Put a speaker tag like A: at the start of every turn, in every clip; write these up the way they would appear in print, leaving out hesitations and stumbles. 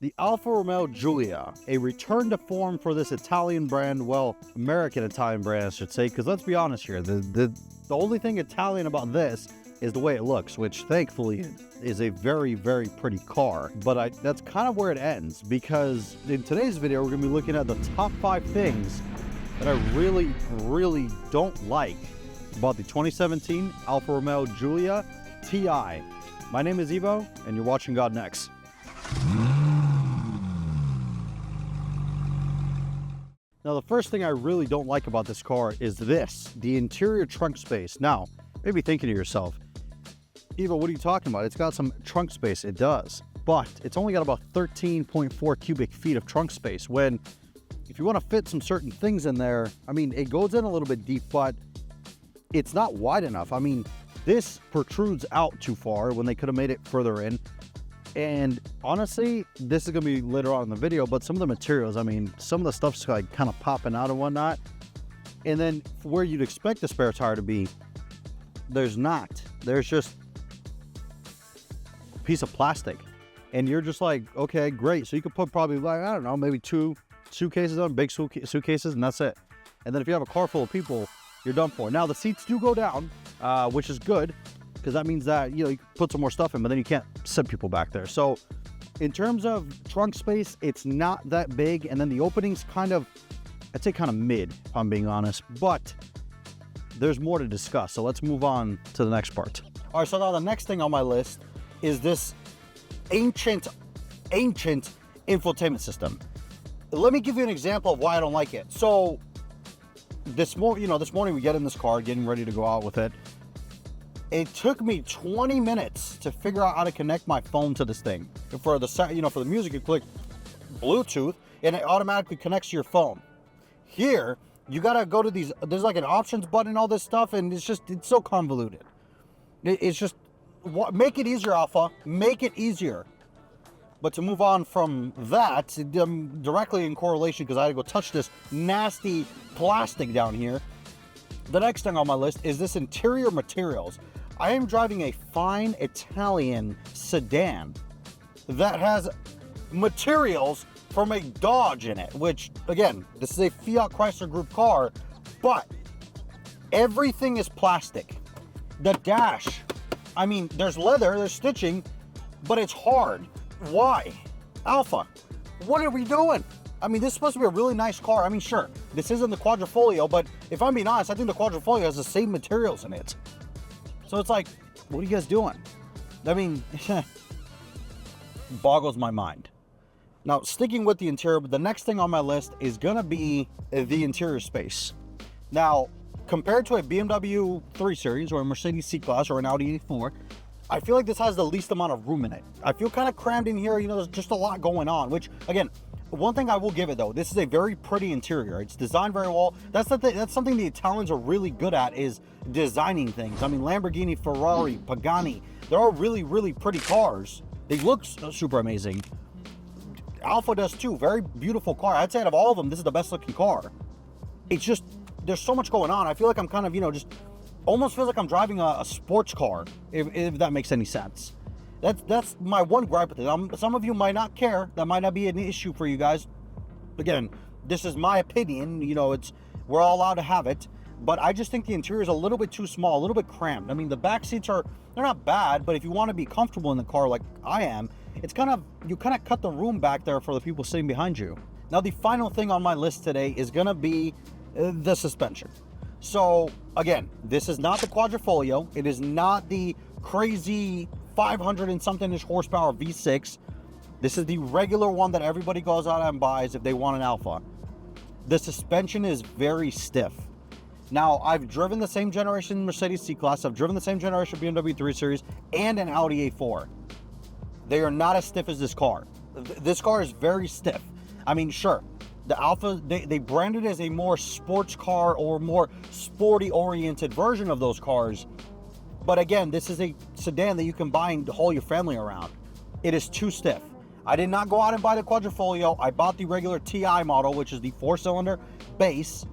A: The Alfa Romeo Giulia, a return to form for this Italian brand, well, American Italian brand, I should say, because let's be honest here, the only thing Italian about this is the way it looks, which thankfully is a very, very pretty car. But that's kind of where it ends, because in today's video, we're gonna be looking at the top 5 things that I really, really don't like about the 2017 Alfa Romeo Giulia Ti. My name is Evo, and you're watching God Next. Now, the first thing I really don't like about this car is the interior trunk space. Now, maybe thinking to yourself, Evo, what are you talking about? It's got some trunk space. It does, but it's only got about 13.4 cubic feet of trunk space, when if you want to fit some certain things in there, I mean, it goes in a little bit deep, but it's not wide enough. I mean, this protrudes out too far when they could have made it further in. And honestly, this is gonna be later on in the video, but some of the materials, I mean, some of the stuff's like kind of popping out and whatnot. And then where you'd expect the spare tire to be, there's not. There's just a piece of plastic. And you're just like, okay, great. So you could put probably, like, I don't know, maybe 2 suitcases on, big suitcases, and that's it. And then if you have a car full of people, you're done for. Now, the seats do go down, which is good, because that means that, you know, you can put some more stuff in, but then you can't sit people back there. So in terms of trunk space, it's not that big. And then the opening's kind of, I'd say kind of mid, if I'm being honest, but there's more to discuss. So let's move on to the next part. All right, so now the next thing on my list is this ancient infotainment system. Let me give you an example of why I don't like it. So this morning we get in this car, getting ready to go out with it. It took me 20 minutes to figure out how to connect my phone to this thing. For the, for the music, you click Bluetooth and it automatically connects to your phone. Here, you gotta go to these, there's like an options button and all this stuff, and it's so convoluted. It's just, make it easier, Alpha, make it easier. But to move on from that, directly in correlation, because I had to go touch this nasty plastic down here, the next thing on my list is this interior materials. I am driving a fine Italian sedan that has materials from a Dodge in it, which, again, this is a Fiat Chrysler Group car, but everything is plastic. The dash, I mean, there's leather, there's stitching, but it's hard. Why? Alpha, what are we doing? I mean, this is supposed to be a really nice car. I mean, sure, this isn't the Quadrifoglio, but if I'm being honest, I think the Quadrifoglio has the same materials in it. So it's like, what are you guys doing? I mean, boggles my mind. Now, sticking with the interior, but the next thing on my list is gonna be the interior space. Now, compared to a BMW 3 Series or a Mercedes C-Class or an Audi A4, I feel like this has the least amount of room in it. I feel kind of crammed in here. You know, there's just a lot going on, which, again, one thing I will give it, though, this is a very pretty interior. It's designed very well. That's something the Italians are really good at, is designing things. I mean, Lamborghini, Ferrari, Pagani, they're all really, really pretty cars. They look super amazing. Alfa does too. Very beautiful car. I'd say out of all of them, this is the best looking car. It's just, there's so much going on. I feel like I'm kind of, just almost feels like I'm driving a sports car, if that makes any sense. That's my one gripe with it. Some of you might not care. That might not be an issue for you guys. Again, this is my opinion. We're all allowed to have it. But I just think the interior is a little bit too small, a little bit cramped. I mean, the back seats they're not bad, but if you want to be comfortable in the car like I am, you kind of cut the room back there for the people sitting behind you. Now, the final thing on my list today is gonna be the suspension. So again, this is not the Quadrifoglio. It is not the crazy 500 and something-ish horsepower V6. This is the regular one that everybody goes out and buys if they want an Alfa. The suspension is very stiff. Now, I've driven the same generation Mercedes C-Class. I've driven the same generation BMW 3 Series and an Audi A4. They are not as stiff as this car. This car is very stiff. I mean, sure, the Alfa, they branded it as a more sports car or more sporty-oriented version of those cars. But again, this is a sedan that you can buy and haul your family around. It is too stiff. I did not go out and buy the Quadrifoglio. I bought the regular TI model, which is the 4-cylinder base.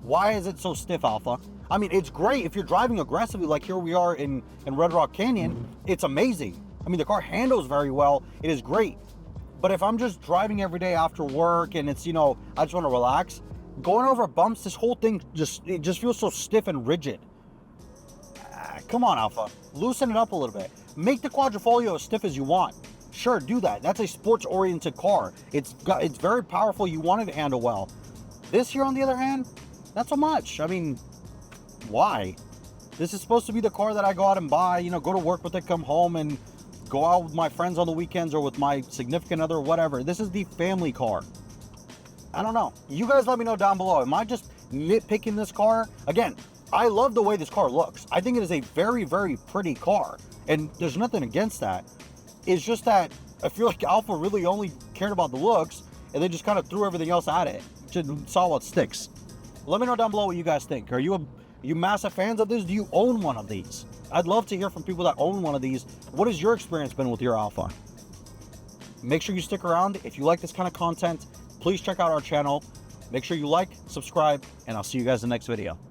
A: Why is it so stiff, Alpha? I mean, it's great if you're driving aggressively, like here we are in Red Rock Canyon. It's amazing. I mean, the car handles very well. It is great. But if I'm just driving every day after work and it's, you know, I just want to relax, going over bumps, this whole thing it just feels so stiff and rigid. Come on, Alfa, loosen it up a little bit. Make the quadrifoglio as stiff as you want. Sure, do that. That's a sports-oriented car. It's very powerful. You want it to handle well. This here, on the other hand, not so much. I mean, why? This is supposed to be the car that I go out and buy, you know, go to work with it, come home, and go out with my friends on the weekends or with my significant other, whatever. This is the family car. I don't know. You guys let me know down below. Am I just nitpicking this car? Again, I love the way this car looks. I think it is a very, very pretty car, and there's nothing against that. It's just that I feel like Alfa really only cared about the looks, and they just kind of threw everything else at it. Just saw what sticks. Let me know down below what you guys think. Are you massive fans of this? Do you own one of these? I'd love to hear from people that own one of these. What has your experience been with your Alfa? Make sure you stick around. If you like this kind of content, please check out our channel. Make sure you like, subscribe, and I'll see you guys in the next video.